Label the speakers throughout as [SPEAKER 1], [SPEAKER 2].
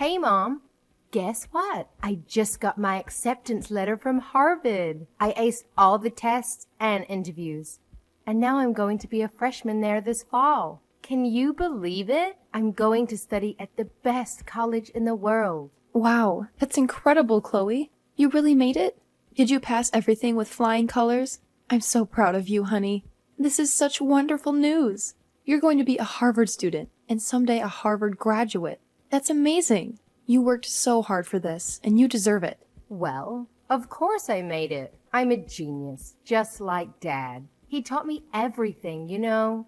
[SPEAKER 1] Hey, Mom. Guess what? I just got my acceptance letter from Harvard. I aced all the tests and interviews. And now I'm going to be a freshman there this fall. Can you believe it? I'm going to study at the best college in the world.
[SPEAKER 2] Wow, that's incredible, Chloe. You really made it? Did you pass everything with flying colors? I'm so proud of you, honey. This is such wonderful news. You're going to be a Harvard student and someday a Harvard graduate. That's amazing. You worked so hard for this, and you deserve it.
[SPEAKER 1] Well, of course I made it. I'm a genius, just like Dad. He taught me everything, you know.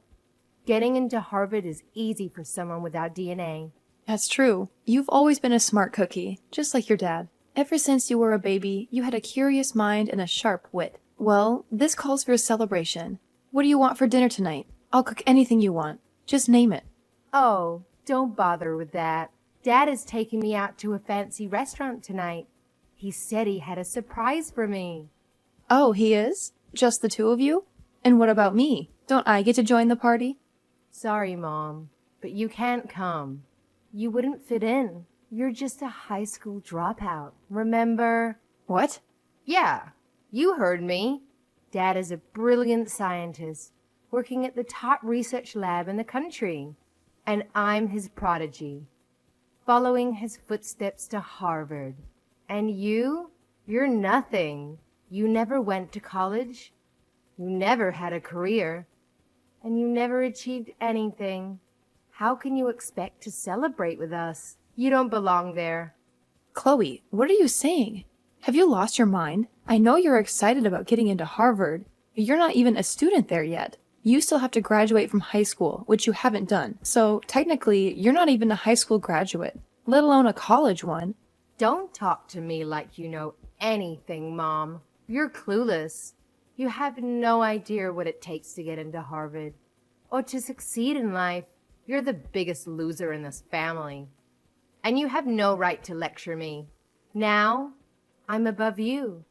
[SPEAKER 1] Getting into Harvard is easy for someone without DNA.
[SPEAKER 2] That's true. You've always been a smart cookie, just like your dad. Ever since you were a baby, you had a curious mind and a sharp wit. Well, this calls for a celebration. What do you want for dinner tonight? I'll cook anything you want. Just name it.
[SPEAKER 1] Oh, don't bother with that. Dad is taking me out to a fancy restaurant tonight. He said he had a surprise for me.
[SPEAKER 2] Oh, he is? Just the two of you? And what about me? Don't I get to join the party?
[SPEAKER 1] Sorry, Mom, but you can't come. You wouldn't fit in. You're just a high school dropout, remember?
[SPEAKER 2] What?
[SPEAKER 1] Yeah, you heard me. Dad is a brilliant scientist, working at the top research lab in the country. And I'm his prodigy, following his footsteps to Harvard. And you're nothing. You never went to college. You never had a career. And you never achieved anything. How can you expect to celebrate with us? You don't belong there.
[SPEAKER 2] Chloe, what are you saying? Have you lost your mind? I know you're excited about getting into Harvard, but you're not even a student there yet. You still have to graduate from high school, which you haven't done. So technically, you're not even a high school graduate, let alone a college one.
[SPEAKER 1] Don't talk to me like you know anything, Mom. You're clueless. You have no idea what it takes to get into Harvard or to succeed in life. You're the biggest loser in this family. And you have no right to lecture me. Now, I'm above you.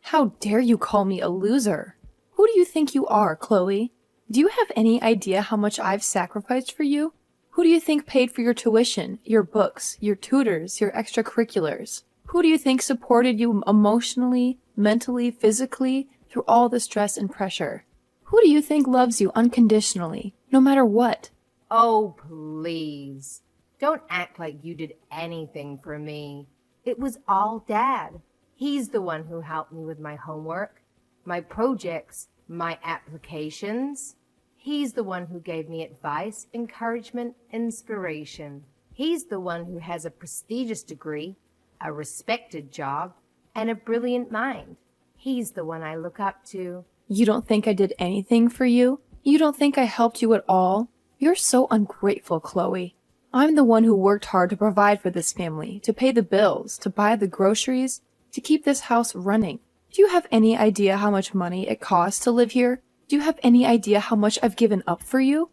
[SPEAKER 2] How dare you call me a loser? Who do you think you are, Chloe? Do you have any idea how much I've sacrificed for you? Who do you think paid for your tuition, your books, your tutors, your extracurriculars? Who do you think supported you emotionally, mentally, physically, through all the stress and pressure? Who do you think loves you unconditionally, no matter what?
[SPEAKER 1] Oh, please. Don't act like you did anything for me. It was all Dad. He's the one who helped me with my homework, my projects, my applications. He's the one who gave me advice, encouragement, inspiration. He's the one who has a prestigious degree, a respected job, and a brilliant mind. He's the one I look up to.
[SPEAKER 2] You don't think I did anything for you? You don't think I helped you at all? You're so ungrateful, Chloe. I'm the one who worked hard to provide for this family, to pay the bills, to buy the groceries, to keep this house running. Do you have any idea how much money it costs to live here? Do you have any idea how much I've given up for you?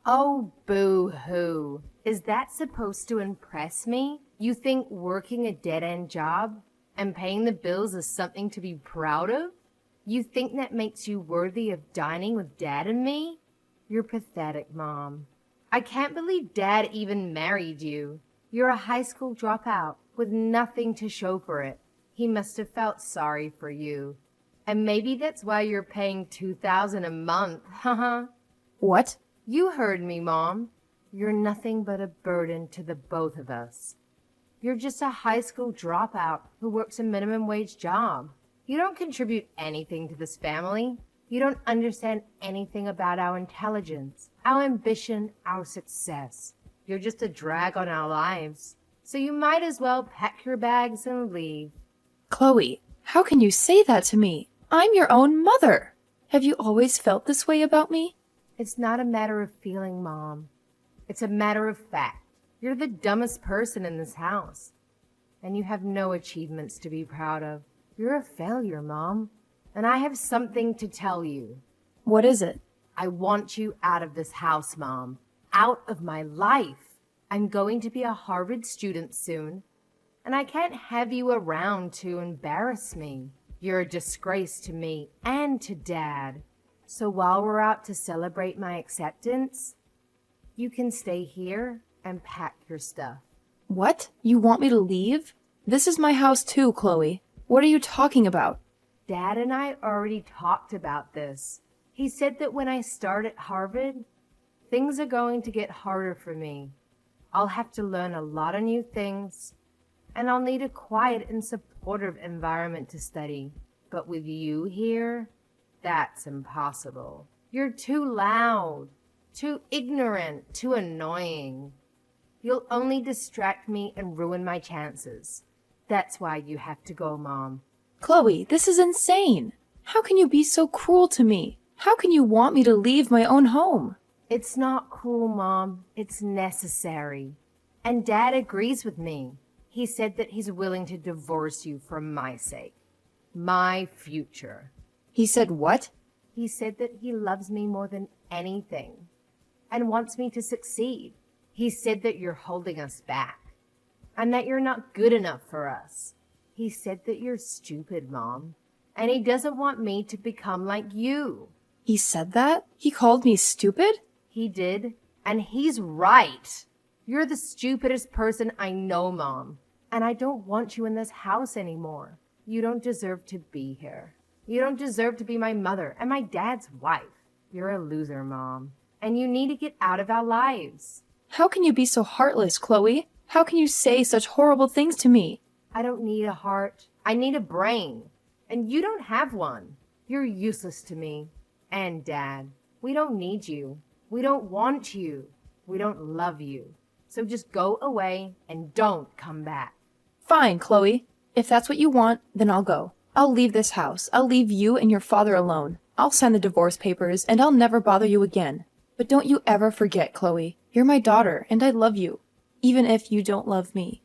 [SPEAKER 1] Oh, boo-hoo. Is that supposed to impress me? You think working a dead-end job and paying the bills is something to be proud of? You think that makes you worthy of dining with Dad and me? You're pathetic, Mom. I can't believe Dad even married you. You're a high school dropout with nothing to show for it. He must have felt sorry for you. And maybe that's why you're paying $2,000 a month, haha.
[SPEAKER 2] What?
[SPEAKER 1] You heard me, Mom. You're nothing but a burden to the both of us. You're just a high school dropout who works a minimum wage job. You don't contribute anything to this family. You don't understand anything about our intelligence, our ambition, our success. You're just a drag on our lives. So you might as well pack your bags and leave.
[SPEAKER 2] Chloe, how can you say that to me? I'm your own mother. Have you always felt this way about me?
[SPEAKER 1] It's not a matter of feeling, Mom. It's a matter of fact. You're the dumbest person in this house. And you have no achievements to be proud of. You're a failure, Mom. And I have something to tell you.
[SPEAKER 2] What is it?
[SPEAKER 1] I want you out of this house, Mom. Out of my life. I'm going to be a Harvard student soon. And I can't have you around to embarrass me. You're a disgrace to me and to Dad. So while we're out to celebrate my acceptance, you can stay here and pack your stuff.
[SPEAKER 2] What? You want me to leave? This is my house too, Chloe. What are you talking about?
[SPEAKER 1] Dad and I already talked about this. He said that when I start at Harvard, things are going to get harder for me. I'll have to learn a lot of new things, and I'll need a quiet and supportive environment to study. But with you here, that's impossible. You're too loud, too ignorant, too annoying. You'll only distract me and ruin my chances. That's why you have to go, Mom.
[SPEAKER 2] Chloe, this is insane. How can you be so cruel to me? How can you want me to leave my own home?
[SPEAKER 1] It's not cruel, Mom. It's necessary. And Dad agrees with me. He said that he's willing to divorce you for my sake. My future.
[SPEAKER 2] He said what?
[SPEAKER 1] He said that he loves me more than anything and wants me to succeed. He said that you're holding us back and that you're not good enough for us. He said that you're stupid, Mom, and he doesn't want me to become like you.
[SPEAKER 2] He said that? He called me stupid?
[SPEAKER 1] He did, and he's right. You're the stupidest person I know, Mom, and I don't want you in this house anymore. You don't deserve to be here. You don't deserve to be my mother and my dad's wife. You're a loser, Mom, and you need to get out of our lives.
[SPEAKER 2] How can you be so heartless, Chloe? How can you say such horrible things to me?
[SPEAKER 1] I don't need a heart. I need a brain. And you don't have one. You're useless to me. And Dad, we don't need you. We don't want you. We don't love you. So just go away and don't come back.
[SPEAKER 2] Fine, Chloe. If that's what you want, then I'll go. I'll leave this house. I'll leave you and your father alone. I'll sign the divorce papers and I'll never bother you again. But don't you ever forget, Chloe. You're my daughter and I love you, even if you don't love me.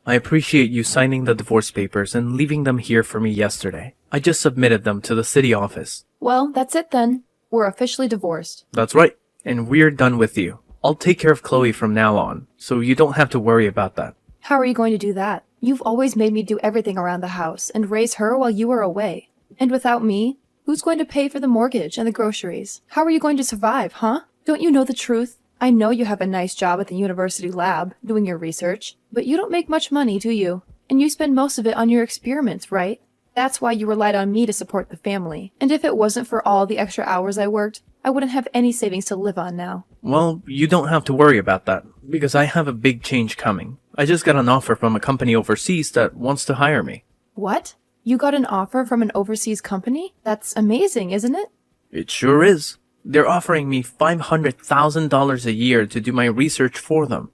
[SPEAKER 3] I appreciate you signing the divorce papers and leaving them here for me yesterday. I just submitted them to the city office.
[SPEAKER 2] Well, that's it then. We're officially divorced.
[SPEAKER 3] That's right. And we're done with you. I'll take care of Chloe from now on, so you don't have to worry about that.
[SPEAKER 2] How are you going to do that? You've always made me do everything around the house and raise her while you were away. And without me, who's going to pay for the mortgage and the groceries? How are you going to survive, huh? Don't you know the truth? I know you have a nice job at the university lab, doing your research, but you don't make much money, do you? And you spend most of it on your experiments, right? That's why you relied on me to support the family. And if it wasn't for all the extra hours I worked, I wouldn't have any savings to live on now.
[SPEAKER 3] Well, you don't have to worry about that, because I have a big change coming. I just got an offer from a company overseas that wants to hire me.
[SPEAKER 2] What? You got an offer from an overseas company? That's amazing, isn't it?
[SPEAKER 3] It sure is. They're offering me $500,000 a year to do my research for them.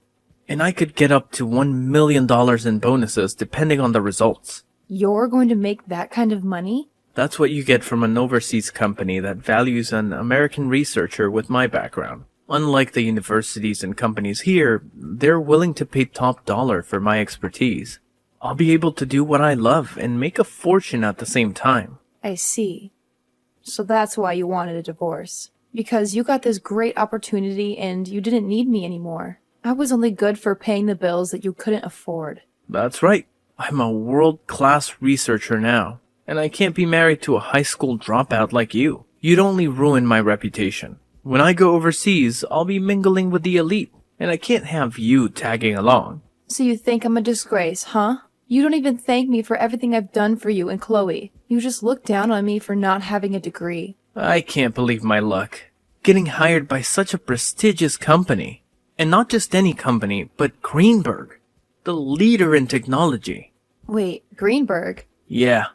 [SPEAKER 3] And I could get up to $1 million in bonuses depending on the results.
[SPEAKER 2] You're going to make that kind of money?
[SPEAKER 3] That's what you get from an overseas company that values an American researcher with my background. Unlike the universities and companies here, they're willing to pay top dollar for my expertise. I'll be able to do what I love and make a fortune at the same time.
[SPEAKER 2] I see. So that's why you wanted a divorce. Because you got this great opportunity and you didn't need me anymore. I was only good for paying the bills that you couldn't afford.
[SPEAKER 3] That's right. I'm a world-class researcher now. And I can't be married to a high school dropout like you. You'd only ruin my reputation. When I go overseas, I'll be mingling with the elite. And I can't have you tagging along.
[SPEAKER 2] So you think I'm a disgrace, huh? You don't even thank me for everything I've done for you and Chloe. You just look down on me for not having a degree.
[SPEAKER 3] I can't believe my luck. Getting hired by such a prestigious company. And not just any company, but Greenberg. The leader in technology.
[SPEAKER 2] Wait, Greenberg?
[SPEAKER 3] Yeah.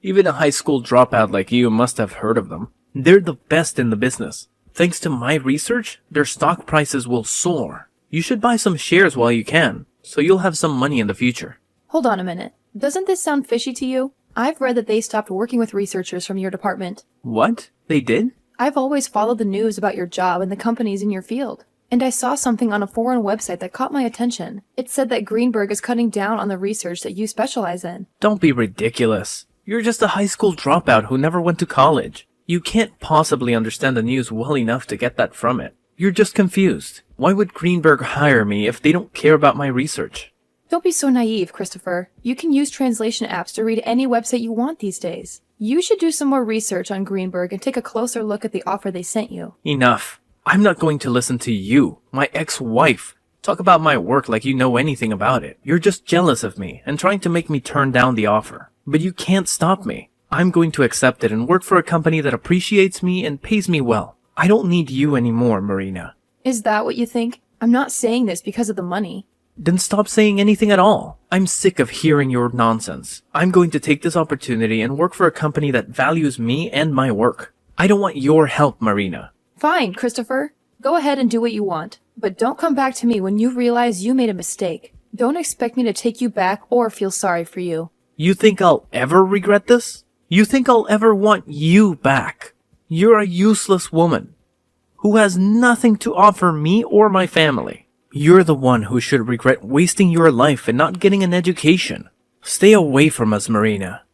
[SPEAKER 3] Even a high school dropout like you must have heard of them. They're the best in the business. Thanks to my research, their stock prices will soar. You should buy some shares while you can, so you'll have some money in the future.
[SPEAKER 2] Hold on a minute. Doesn't this sound fishy to you? I've read that they stopped working with researchers from your department.
[SPEAKER 3] What? They did?
[SPEAKER 2] I've always followed the news about your job and the companies in your field. And I saw something on a foreign website that caught my attention. It said that Greenberg is cutting down on the research that you specialize in.
[SPEAKER 3] Don't be ridiculous. You're just a high school dropout who never went to college. You can't possibly understand the news well enough to get that from it. You're just confused. Why would Greenberg hire me if they don't care about my research?
[SPEAKER 2] Don't be so naive, Christopher. You can use translation apps to read any website you want these days. You should do some more research on Greenberg and take a closer look at the offer they sent you.
[SPEAKER 3] Enough. I'm not going to listen to you, my ex-wife, talk about my work like you know anything about it. You're just jealous of me and trying to make me turn down the offer. But you can't stop me. I'm going to accept it and work for a company that appreciates me and pays me well. I don't need you anymore, Marina.
[SPEAKER 2] Is that what you think? I'm not saying this because of the money.
[SPEAKER 3] Then stop saying anything at all. I'm sick of hearing your nonsense. I'm going to take this opportunity and work for a company that values me and my work. I don't want your help, Marina.
[SPEAKER 2] Fine, Christopher. Go ahead and do what you want. But don't come back to me when you realize you made a mistake. Don't expect me to take you back or feel sorry for you.
[SPEAKER 3] You think I'll ever regret this? You think I'll ever want you back? You're a useless woman who has nothing to offer me or my family. You're the one who should regret wasting your life and not getting an education. Stay away from us, Marina.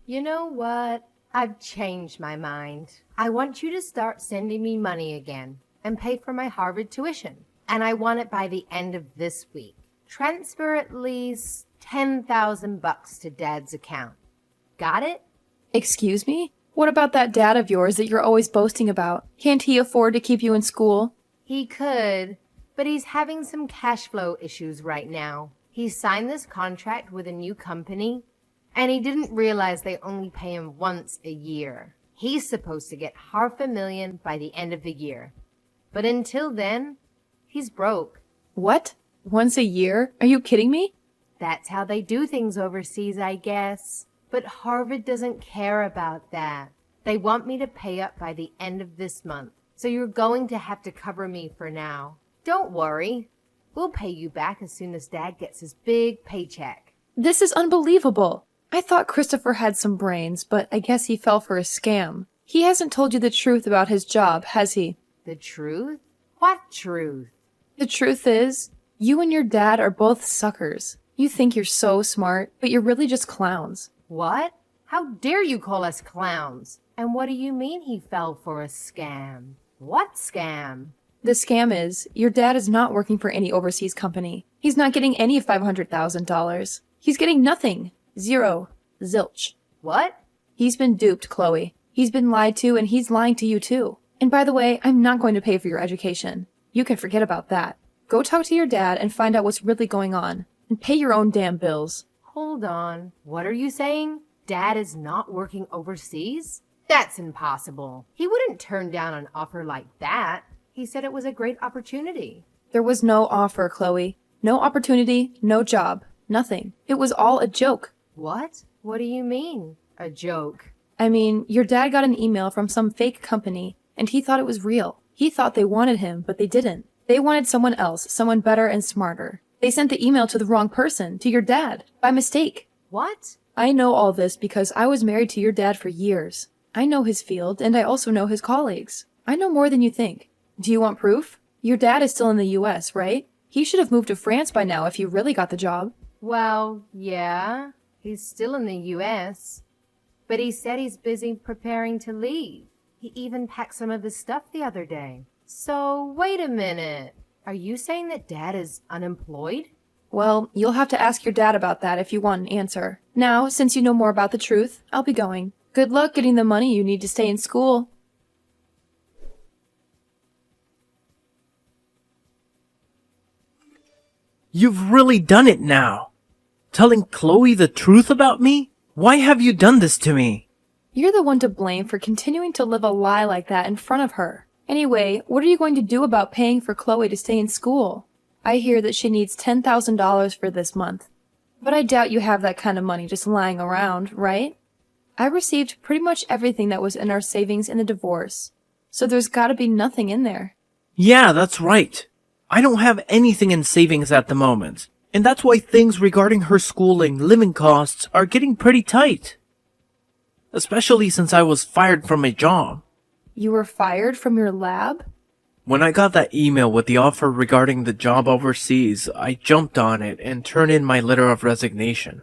[SPEAKER 1] You know what? I've changed my mind. I want you to start sending me money again and pay for my Harvard tuition. And I want it by the end of this week. Transfer at least $10,000 to Dad's account. Got it?
[SPEAKER 2] Excuse me? What about that dad of yours that you're always boasting about? Can't he afford to keep you in school?
[SPEAKER 1] He could, but he's having some cash flow issues right now. He signed this contract with a new company, and he didn't realize they only pay him once a year. He's supposed to get $500,000 by the end of the year. But until then, he's broke.
[SPEAKER 2] What? Once a year? Are you kidding me?
[SPEAKER 1] That's how they do things overseas, I guess. But Harvard doesn't care about that. They want me to pay up by the end of this month. So you're going to have to cover me for now. Don't worry. We'll pay you back as soon as Dad gets his big paycheck.
[SPEAKER 2] This is unbelievable. I thought Christopher had some brains, but I guess he fell for a scam. He hasn't told you the truth about his job, has he?
[SPEAKER 1] The truth? What truth?
[SPEAKER 2] The truth is, you and your dad are both suckers. You think you're so smart, but you're really just clowns.
[SPEAKER 1] What? How dare you call us clowns? And what do you mean he fell for a scam? What scam?
[SPEAKER 2] The scam is, your dad is not working for any overseas company. He's not getting any $500,000. He's getting nothing. Zero. Zilch.
[SPEAKER 1] What?
[SPEAKER 2] He's been duped, Chloe. He's been lied to, and he's lying to you too. And by the way, I'm not going to pay for your education. You can forget about that. Go talk to your dad and find out what's really going on. And pay your own damn bills.
[SPEAKER 1] Hold on. What are you saying? Dad is not working overseas? That's impossible. He wouldn't turn down an offer like that. He said it was a great opportunity.
[SPEAKER 2] There was no offer, Chloe. No opportunity, no job. Nothing. It was all a joke.
[SPEAKER 1] What? What do you mean, a joke?
[SPEAKER 2] I mean, your dad got an email from some fake company, and he thought it was real. He thought they wanted him, but they didn't. They wanted someone else, someone better and smarter. They sent the email to the wrong person, to your dad, by mistake.
[SPEAKER 1] What?
[SPEAKER 2] I know all this because I was married to your dad for years. I know his field, and I also know his colleagues. I know more than you think. Do you want proof? Your dad is still in the US, right? He should have moved to France by now if he really got the job.
[SPEAKER 1] Well, yeah. He's still in the US. But he said he's busy preparing to leave. He even packed some of his stuff the other day. So, wait a minute. Are you saying that Dad is unemployed?
[SPEAKER 2] Well, you'll have to ask your dad about that if you want an answer. Now, since you know more about the truth, I'll be going. Good luck getting the money you need to stay in school.
[SPEAKER 3] You've really done it now. Telling Chloe the truth about me? Why have you done this to me?
[SPEAKER 2] You're the one to blame for continuing to live a lie like that in front of her. Anyway, what are you going to do about paying for Chloe to stay in school? I hear that she needs $10,000 for this month. But I doubt you have that kind of money just lying around, right? I received pretty much everything that was in our savings in the divorce. So there's gotta be nothing in there.
[SPEAKER 3] Yeah, that's right. I don't have anything in savings at the moment. And that's why things regarding her schooling, living costs, are getting pretty tight. Especially since I was fired from my job.
[SPEAKER 2] You were fired from your lab?
[SPEAKER 3] When I got that email with the offer regarding the job overseas, I jumped on it and turned in my letter of resignation.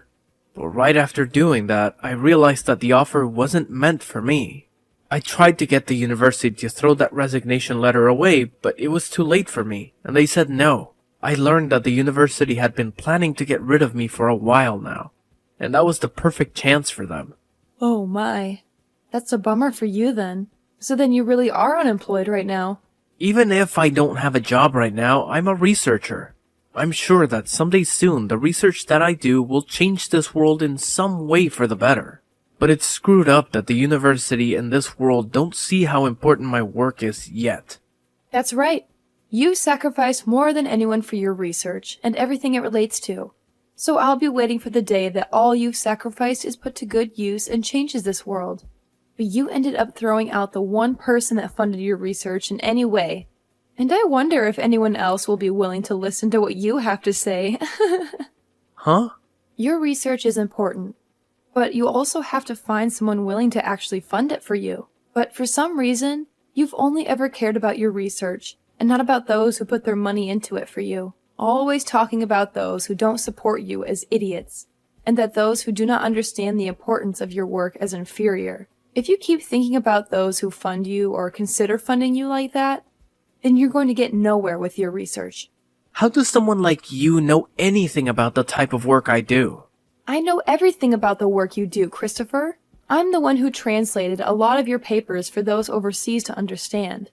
[SPEAKER 3] But right after doing that, I realized that the offer wasn't meant for me. I tried to get the university to throw that resignation letter away, but it was too late for me, and they said no. I learned that the university had been planning to get rid of me for a while now, and that was the perfect chance for them.
[SPEAKER 2] Oh my. That's a bummer for you then. So then you really are unemployed right now.
[SPEAKER 3] Even if I don't have a job right now, I'm a researcher. I'm sure that someday soon the research that I do will change this world in some way for the better. But it's screwed up that the university and this world don't see how important my work is yet.
[SPEAKER 2] That's right. You sacrifice more than anyone for your research and everything it relates to. So I'll be waiting for the day that all you've sacrificed is put to good use and changes this world. But you ended up throwing out the one person that funded your research in any way. And I wonder if anyone else will be willing to listen to what you have to say.
[SPEAKER 3] Huh?
[SPEAKER 2] Your research is important, but you also have to find someone willing to actually fund it for you. But for some reason, you've only ever cared about your research and not about those who put their money into it for you. Always talking about those who don't support you as idiots, and that those who do not understand the importance of your work as inferior. If you keep thinking about those who fund you or consider funding you like that, then you're going to get nowhere with your research.
[SPEAKER 3] How does someone like you know anything about the type of work I do?
[SPEAKER 2] I know everything about the work you do, Christopher. I'm the one who translated a lot of your papers for those overseas to understand,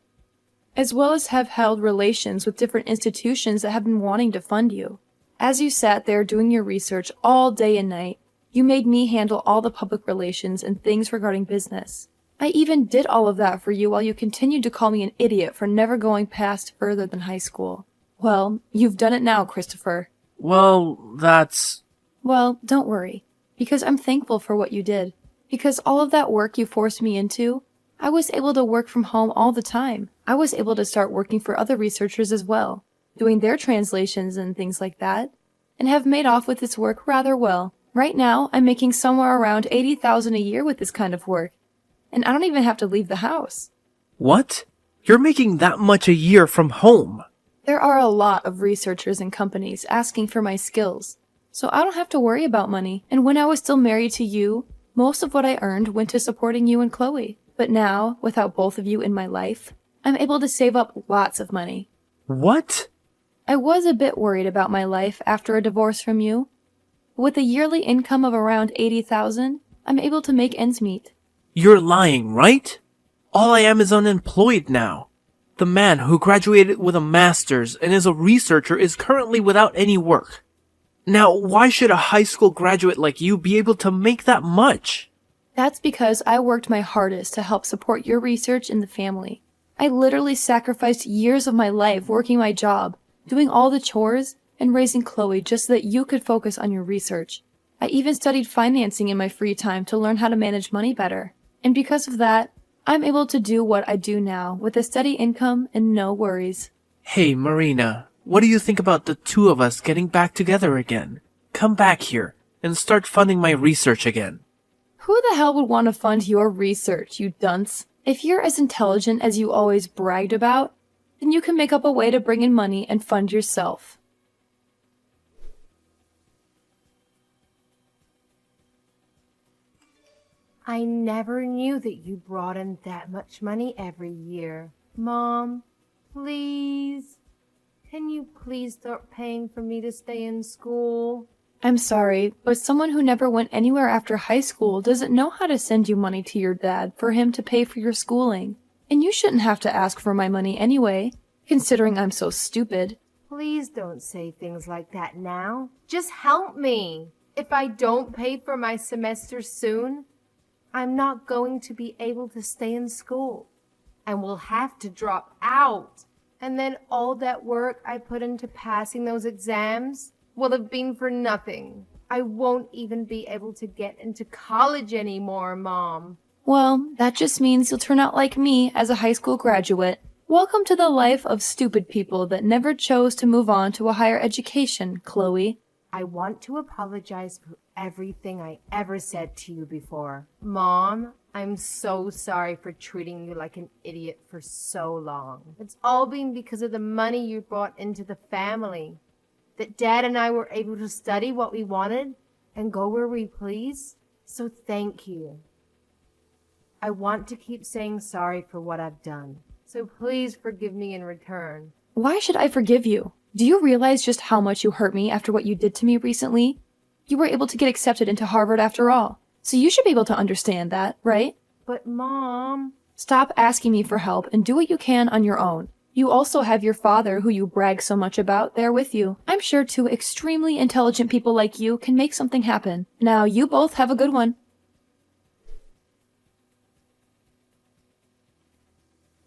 [SPEAKER 2] as well as have held relations with different institutions that have been wanting to fund you. As you sat there doing your research all day and night, you made me handle all the public relations and things regarding business. I even did all of that for you while you continued to call me an idiot for never going past further than high school. Well, you've done it now, Christopher.
[SPEAKER 3] Well,
[SPEAKER 2] Well, don't worry, because I'm thankful for what you did. Because all of that work you forced me into, I was able to work from home all the time. I was able to start working for other researchers as well, doing their translations and things like that, and have made off with this work rather well. Right now, I'm making somewhere around $80,000 a year with this kind of work, and I don't even have to leave the house.
[SPEAKER 3] What? You're making that much a year from home?
[SPEAKER 2] There are a lot of researchers and companies asking for my skills, so I don't have to worry about money. And when I was still married to you, most of what I earned went to supporting you and Chloe. But now, without both of you in my life, I'm able to save up lots of money.
[SPEAKER 3] What?
[SPEAKER 2] I was a bit worried about my life after a divorce from you. With a yearly income of around $80,000, I'm able to make ends meet.
[SPEAKER 3] You're lying, right? All I am is unemployed now. The man who graduated with a master's and is a researcher is currently without any work. Now, why should a high school graduate like you be able to make that much?
[SPEAKER 2] That's because I worked my hardest to help support your research and the family. I literally sacrificed years of my life working my job, doing all the chores, and raising Chloe just so that you could focus on your research. I even studied financing in my free time to learn how to manage money better. And because of that, I'm able to do what I do now with a steady income and no worries.
[SPEAKER 3] Hey, Marina, what do you think about the two of us getting back together again? Come back here and start funding my research again.
[SPEAKER 2] Who the hell would want to fund your research, you dunce? If you're as intelligent as you always bragged about, then you can make up a way to bring in money and fund yourself.
[SPEAKER 1] I never knew that you brought in that much money every year. Mom, please. Can you please start paying for me to stay in school?
[SPEAKER 2] I'm sorry, but someone who never went anywhere after high school doesn't know how to send you money to your dad for him to pay for your schooling. And you shouldn't have to ask for my money anyway, considering I'm so stupid.
[SPEAKER 1] Please don't say things like that now. Just help me. If I don't pay for my semester soon, I'm not going to be able to stay in school and will have to drop out. And then all that work I put into passing those exams will have been for nothing. I won't even be able to get into college anymore, Mom.
[SPEAKER 2] Well, that just means you'll turn out like me as a high school graduate. Welcome to the life of stupid people that never chose to move on to a higher education, Chloe.
[SPEAKER 1] I want to apologize for everything I ever said to you before. Mom, I'm so sorry for treating you like an idiot for so long. It's all been because of the money you brought into the family. That Dad and I were able to study what we wanted and go where we please. So thank you. I want to keep saying sorry for what I've done. So please forgive me in return.
[SPEAKER 2] Why should I forgive you? Do you realize just how much you hurt me after what you did to me recently? You were able to get accepted into Harvard after all. So you should be able to understand that, right?
[SPEAKER 1] But Mom...
[SPEAKER 2] Stop asking me for help and do what you can on your own. You also have your father, who you brag so much about, there with you. I'm sure two extremely intelligent people like you can make something happen. Now, you both have a good one.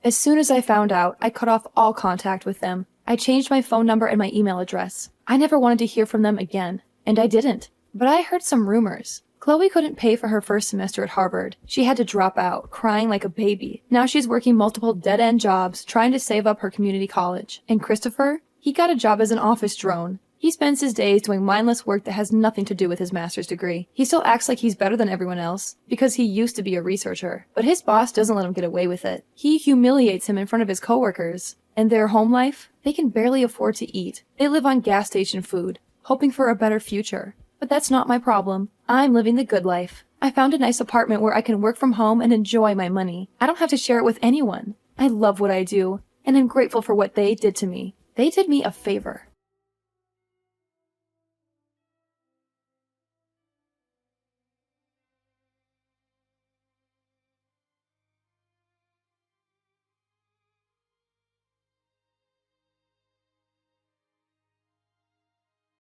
[SPEAKER 2] As soon as I found out, I cut off all contact with them. I changed my phone number and my email address. I never wanted to hear from them again, and I didn't. But I heard some rumors. Chloe couldn't pay for her first semester at Harvard. She had to drop out, crying like a baby. Now she's working multiple dead-end jobs, trying to save up her community college. And Christopher? He got a job as an office drone. He spends his days doing mindless work that has nothing to do with his master's degree. He still acts like he's better than everyone else, because he used to be a researcher. But his boss doesn't let him get away with it. He humiliates him in front of his coworkers. And their home life? They can barely afford to eat. They live on gas station food, hoping for a better future. But that's not my problem. I'm living the good life. I found a nice apartment where I can work from home and enjoy my money. I don't have to share it with anyone. I love what I do, and I'm grateful for what they did to me. They did me a favor.